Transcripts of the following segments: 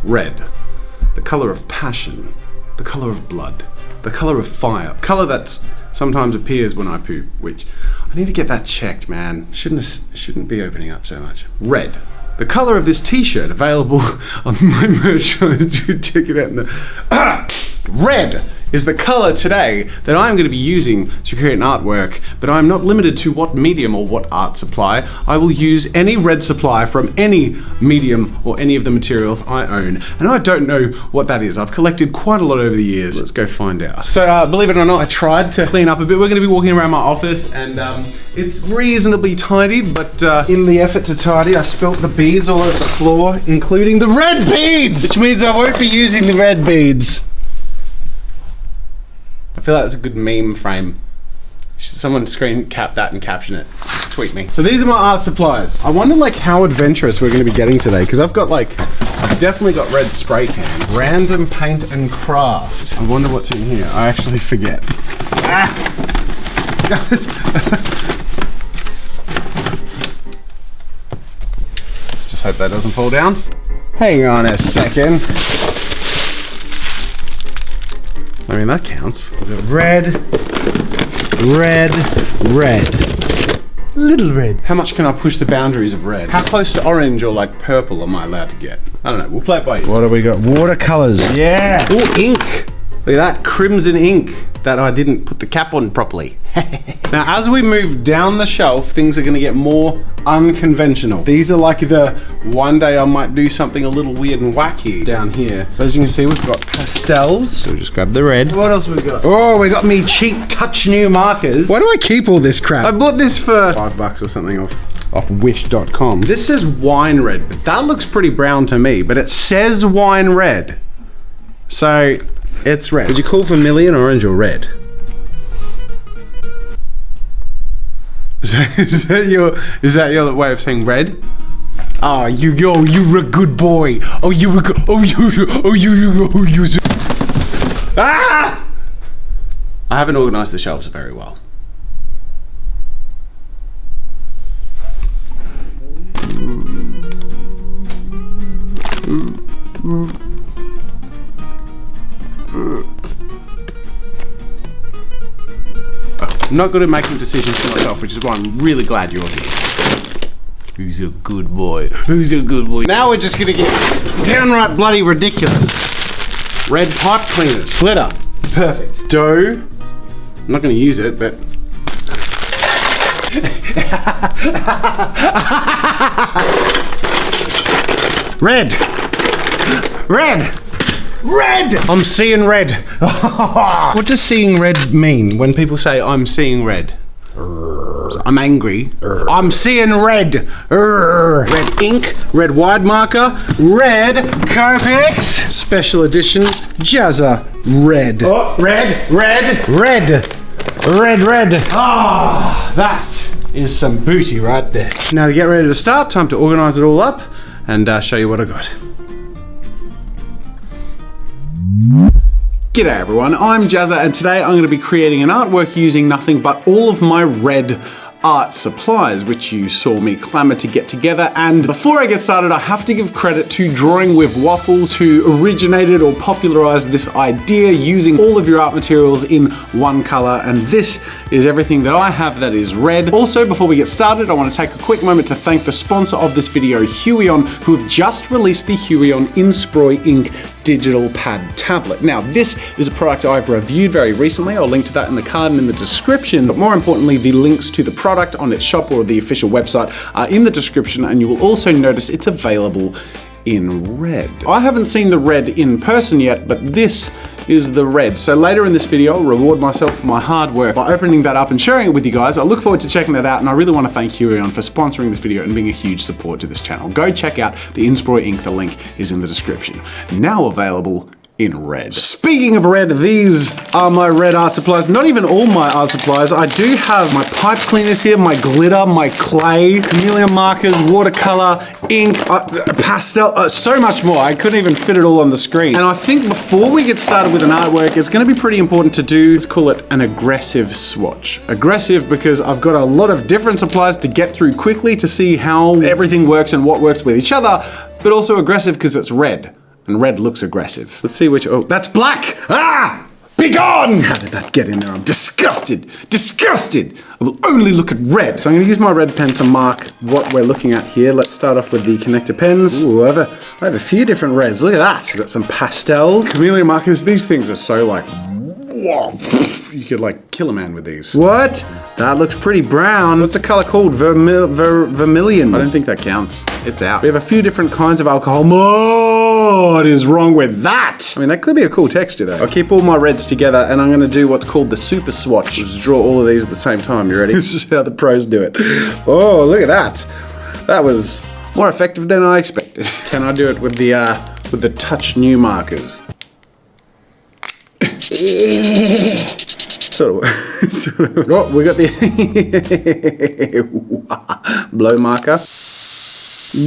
Red, the color of passion, the color of blood, the color of fire, color that sometimes appears when I poop, which I need to get that checked, man. Shouldn't be opening up so much. Red, the color of this t-shirt available on my merch. Check it out in the... Red is the color today that I'm going to be using to create an artwork, but I'm not limited to what medium or what art supply. I will use any red supply from any medium or any of the materials I own, and I don't know what that is. I've collected quite a lot over the years. Let's go find out. So believe it or not, I tried to clean up a bit. We're going to be walking around my office, and it's reasonably tidy, but in the effort to tidy, I spilt the beads all over the floor, including the red beads, which means I won't be using the red beads. I feel like that's a good meme frame. Someone screen cap that and caption it. Tweet me. So these are my art supplies. I wonder like how adventurous we're going to be getting today, because I've definitely got red spray cans. Random paint and craft. I wonder what's in here. I actually forget. Let's just hope that doesn't fall down. Hang on a second. I mean, that counts. Red, red, red. Little red. How much can I push the boundaries of red? How close to orange or like purple am I allowed to get? I don't know, we'll play it by ear. What have we got? Watercolors, yeah. Oh, ink. Look at that, crimson ink that I didn't put the cap on properly. Now, as we move down the shelf, things are gonna get more unconventional. These are like the one day I might do something a little weird and wacky down here. As you can see, we've got pastels. So just grab the red. What else we got? Oh, we got me cheap touch new markers. Why do I keep all this crap? I bought this for $5 or something off wish.com. This says wine red, but that looks pretty brown to me, but it says wine red. So it's red. Would you call vermilion orange or red? Is that your way of saying red? Ah, you're a good boy. Oh, you a good. You. Ah! I haven't organised the shelves very well. I'm not good at making decisions for myself, which is why I'm really glad you're here. Who's a good boy? Who's a good boy? Now we're just gonna get downright bloody ridiculous. Red pipe cleaners. Glitter. Perfect. Dough. I'm not gonna use it, but... Red. Red. Red! I'm seeing red. What does seeing red mean when people say I'm seeing red? I'm angry. I'm seeing red. Red ink, red wide marker, red Copics, special edition JAZZA red. Oh, red, red, red, red, red. Ah, that is some booty right there. Now to get ready to start, time to organize it all up and show you what I got. G'day everyone, I'm JAZZA and today I'm going to be creating an artwork using nothing but all of my red art supplies, which you saw me clamor to get together. And before I get started, I have to give credit to Drawing with Waffles, who originated or popularized this idea using all of your art materials in one color. And this is everything that I have that is red. Also, before we get started, I want to take a quick moment to thank the sponsor of this video, Huion, who have just released the Huion Insproi Ink digital pad tablet. Now, this is a product I've reviewed very recently. I'll link to that in the card and in the description. But more importantly, the links to the product on its shop or the official website are in the description, and you will also notice it's available in red. I haven't seen the red in person yet, but this is the red. So later in this video, I'll reward myself for my hard work by opening that up and sharing it with you guys. I look forward to checking that out, and I really want to thank Huion for sponsoring this video and being a huge support to this channel. Go check out the Insproi Ink, the link is in the description. Now available in red. Speaking of red, these are my red art supplies. Not even all my art supplies. I do have my pipe cleaners here, my glitter, my clay, chameleon markers, watercolor, ink, pastel, so much more. I couldn't even fit it all on the screen. And I think before we get started with an artwork, it's going to be pretty important to do, let's call it an aggressive swatch. Aggressive because I've got a lot of different supplies to get through quickly to see how everything works and what works with each other, but also aggressive because it's red. And red looks aggressive. Let's see which, oh, that's black! Ah! Be gone! How did that get in there? I'm disgusted! Disgusted! I will only look at red. So I'm gonna use my red pen to mark what we're looking at here. Let's start off with the connector pens. Ooh, I have a few different reds. Look at that. I've got some pastels. Camellia markers, these things are so like, whoa. You could like kill a man with these. What? That looks pretty brown. What's the color called? Vermilion. I don't think that counts. It's out. We have a few different kinds of alcohol. What is wrong with that? I mean, that could be a cool texture though. I'll keep all my reds together and I'm gonna do what's called the super swatch. Just draw all of these at the same time. You ready? This is how the pros do it. Oh, look at that. That was more effective than I expected. Can I do it with the touch new markers? Sort of. Oh, we got the blow marker.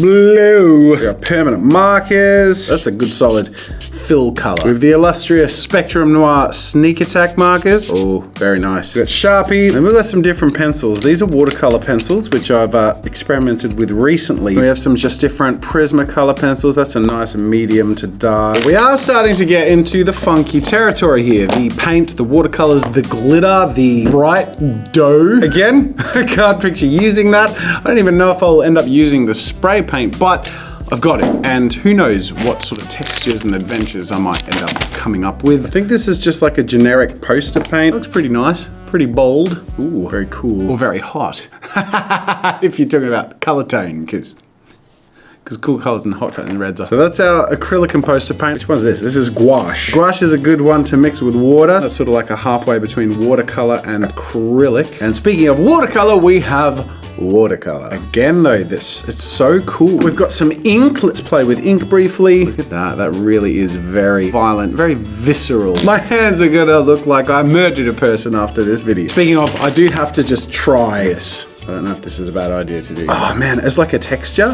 Blue. We got permanent markers. That's a good solid fill color. We have the illustrious Spectrum Noir Sneak Attack markers. Oh, very nice. We got Sharpie. And we've got some different pencils. These are watercolor pencils, which I've experimented with recently. We have some just different Prismacolor pencils. That's a nice medium to dark. We are starting to get into the funky territory here. The paint, the watercolors, the glitter, the bright dough. Again, I can't picture using that. I don't even know if I'll end up using the spray paint, but I've got it, and who knows what sort of textures and adventures I might end up coming up with. I think this is just like a generic poster paint. Looks pretty nice, pretty bold. Ooh, very cool. Or very hot. If you're talking about color tone, because cool colors and hot and reds are. So that's our acrylic and poster paint. Which one's this? This is gouache. Gouache is a good one to mix with water. That's sort of like a halfway between watercolor and acrylic. And speaking of watercolor, we have watercolor. Again though, it's so cool. We've got some ink. Let's play with ink briefly. Look at that. That really is very violent, very visceral. My hands are gonna look like I murdered a person after this video. Speaking of, I do have to just try this. I don't know if this is a bad idea to do. Oh man, it's like a texture.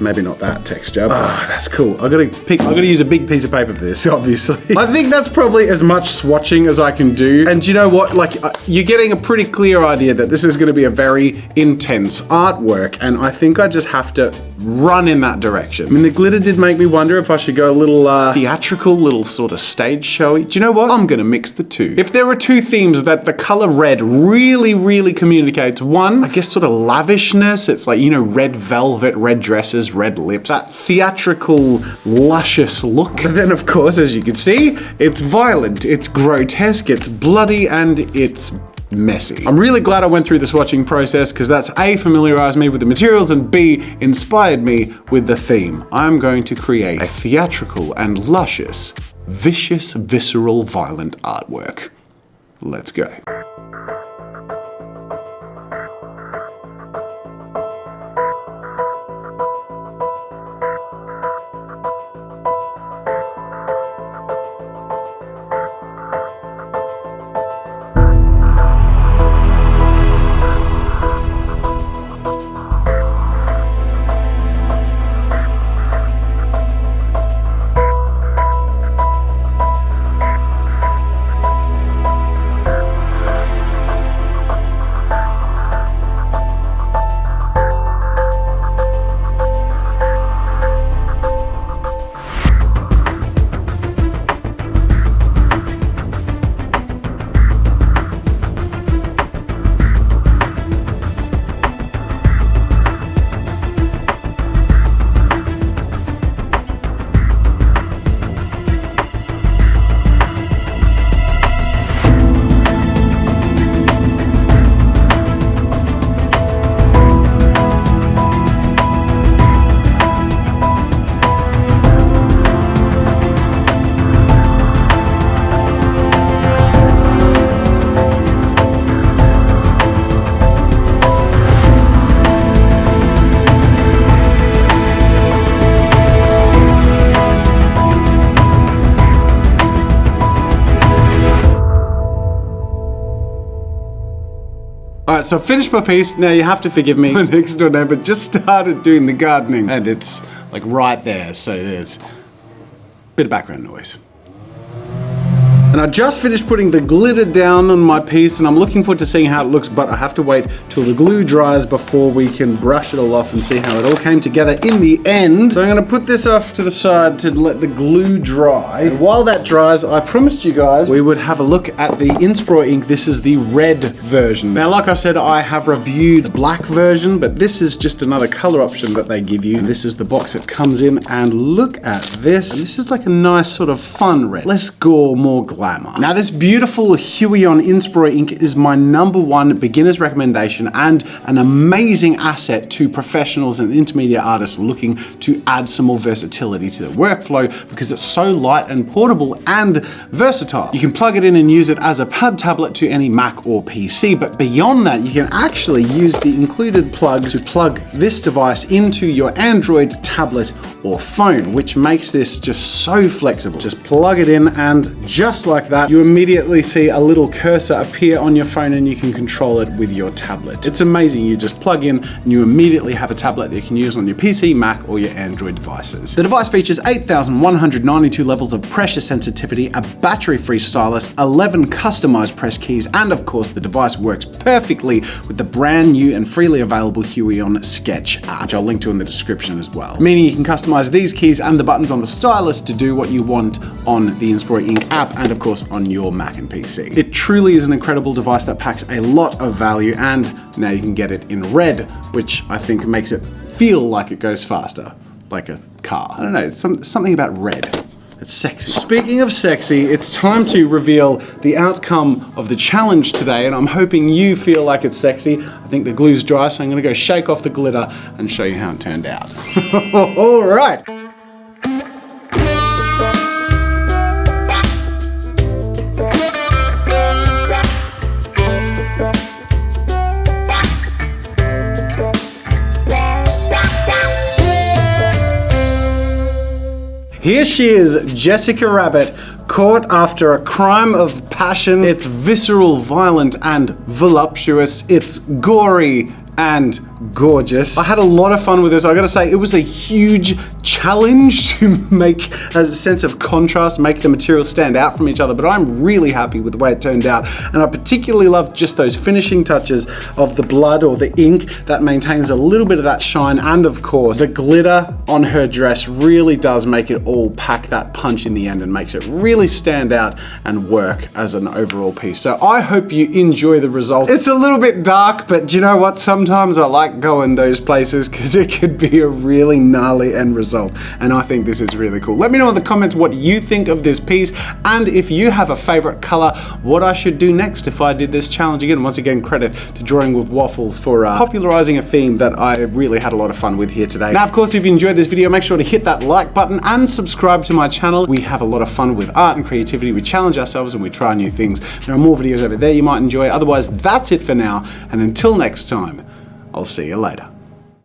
Maybe not that texture, but that's cool. I gotta use a big piece of paper for this, obviously. I think that's probably as much swatching as I can do. And you know what? Like, you're getting a pretty clear idea that this is gonna be a very intense artwork, and I think I just have to run in that direction. I mean, the glitter did make me wonder if I should go a little theatrical, little sort of stage showy. Do you know what? I'm gonna mix the two. If there are two themes that the color red really, really communicates, one, I guess sort of lavishness. It's like, you know, red velvet, red dresses, red lips, that theatrical, luscious look. But then of course, as you can see, it's violent, it's grotesque, it's bloody, and it's messy. I'm really glad I went through the swatching process, because that's A, familiarized me with the materials, and B, inspired me with the theme. I'm going to create a theatrical and luscious, vicious, visceral, violent artwork. Let's go. Alright, so I finished my piece. Now you have to forgive me. My next door neighbor just started doing the gardening, and it's like right there, so there's a bit of background noise. And I just finished putting the glitter down on my piece, and I'm looking forward to seeing how it looks, but I have to wait till the glue dries before we can brush it all off and see how it all came together in the end. So I'm gonna put this off to the side to let the glue dry. And while that dries, I promised you guys we would have a look at the Inspiro ink. This is the red version. Now, like I said, I have reviewed the black version, but this is just another color option that they give you. And this is the box it comes in, and look at this. And this is like a nice sort of fun red. Less gore, more glamour. Now, this beautiful Huion Inspiro ink is my #1 beginner's recommendation and an amazing asset to professionals and intermediate artists looking to add some more versatility to their workflow, because it's so light and portable and versatile. You can plug it in and use it as a pad tablet to any Mac or PC, but beyond that, you can actually use the included plug to plug this device into your Android tablet or phone, which makes this just so flexible. Just plug it in, and just like that, you immediately see a little cursor appear on your phone and you can control it with your tablet. It's amazing. You just plug in and you immediately have a tablet that you can use on your PC, Mac, or your Android devices. The device features 8,192 levels of pressure sensitivity, a battery-free stylus, 11 customized press keys, and of course the device works perfectly with the brand new and freely available Huion Sketch app, which I'll link to in the description as well. Meaning you can customize these keys and the buttons on the stylus to do what you want on the Inspiro ink app and of course on your Mac and PC. It truly is an incredible device that packs a lot of value, and now you can get it in red, which I think makes it feel like it goes faster, like a car. I don't know, it's something about red. It's sexy. Speaking of sexy, it's time to reveal the outcome of the challenge today, and I'm hoping you feel like it's sexy. I think the glue's dry, so I'm gonna go shake off the glitter and show you how it turned out. All right. Here she is, Jessica Rabbit, caught after a crime of passion. It's visceral, violent, and voluptuous. It's gory and gorgeous. I had a lot of fun with this. I gotta say, it was a huge challenge to make a sense of contrast, make the materials stand out from each other, but I'm really happy with the way it turned out. And I particularly loved just those finishing touches of the blood or the ink that maintains a little bit of that shine. And of course, the glitter on her dress really does make it all pack that punch in the end and makes it really stand out and work as an overall piece. So I hope you enjoy the result. It's a little bit dark, but do you know what? Sometimes I like going those places because it could be a really gnarly end result, and I think this is really cool. Let me know in the comments what you think of this piece, and if you have a favorite color, what I should do next if I did this challenge again. Once again, credit to Drawing with Waffles for popularizing a theme that I really had a lot of fun with here today. Now, of course, if you enjoyed this video, make sure to hit that like button and subscribe to my channel. We have a lot of fun with art and creativity. We challenge ourselves and we try new things. There are more videos over there you might enjoy. Otherwise, that's it for now, and until next time, I'll see you later.